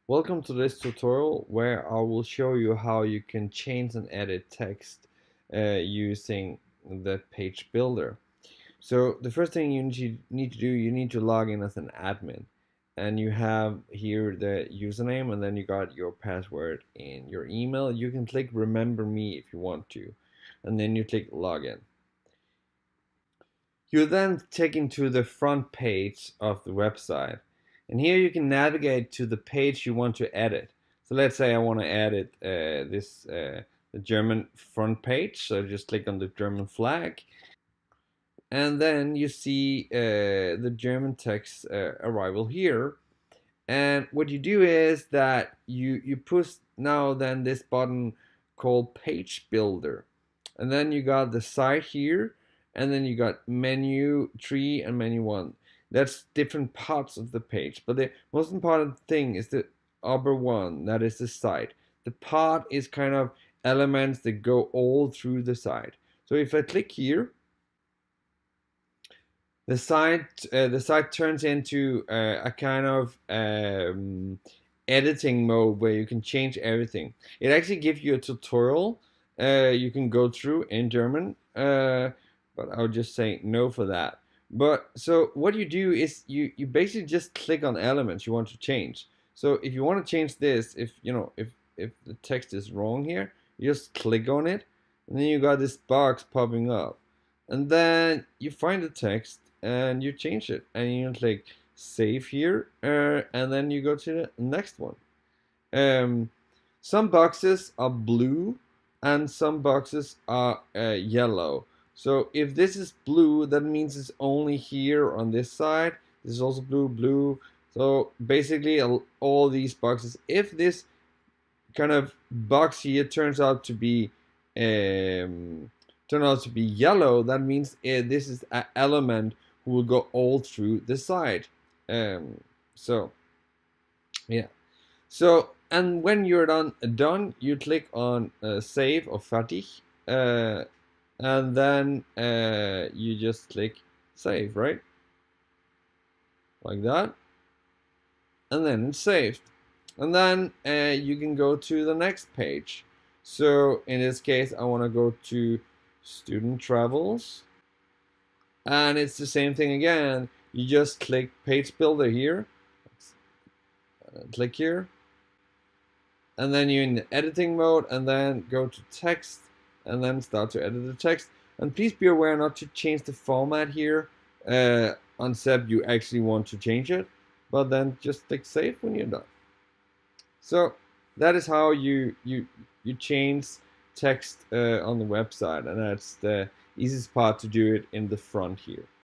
Welcome to this tutorial where I will show you how you can change and edit text using the page builder. So the first thing you need to do, you need to log in as an admin, and you have here the username, and then you got your password in your email. You can click remember me if you want to, and then you click login. You're then taken to the front page of the website, and here you can navigate to the page you want to edit. So let's say I want to edit the German front page, so just click on the German flag, and then you see the German text arrival here. And what you do is that you push now then this button called page builder, and then you got the site here, and then you got menu 3 and menu 1. That's different parts of the page, but the most important thing is the upper one, that is the site. The part is kind of elements that go all through the site. So if I click here, the site turns into a kind of editing mode where you can change everything. It actually gives you a tutorial you can go through in German, but I would just say no for that. But so what you do is you basically just click on elements you want to change. So if you want to change this, if the text is wrong here, you just click on it, and then you got this box popping up, and then you find the text and you change it, and you click save here, and then you go to the next one. Some boxes are blue and some boxes are yellow. So if this is blue, that means it's only here on this side. This is also blue. So basically all these boxes, if this kind of box here turns out to be yellow, that means this is an element who will go all through the side. So yeah. So and when you're done, you click on save or fertig, and then you just click save, right? Like that, and then it's saved. And then you can go to the next page. So in this case, I want to go to student travels, and it's the same thing again. You just click page builder here, click here, and then you're in the editing mode, and then go to text, and then start to edit the text. And please be aware not to change the format here unless you actually want to change it, but then just click save when you're done. So that is how you change text on the website, and that's the easiest part to do it in the front here.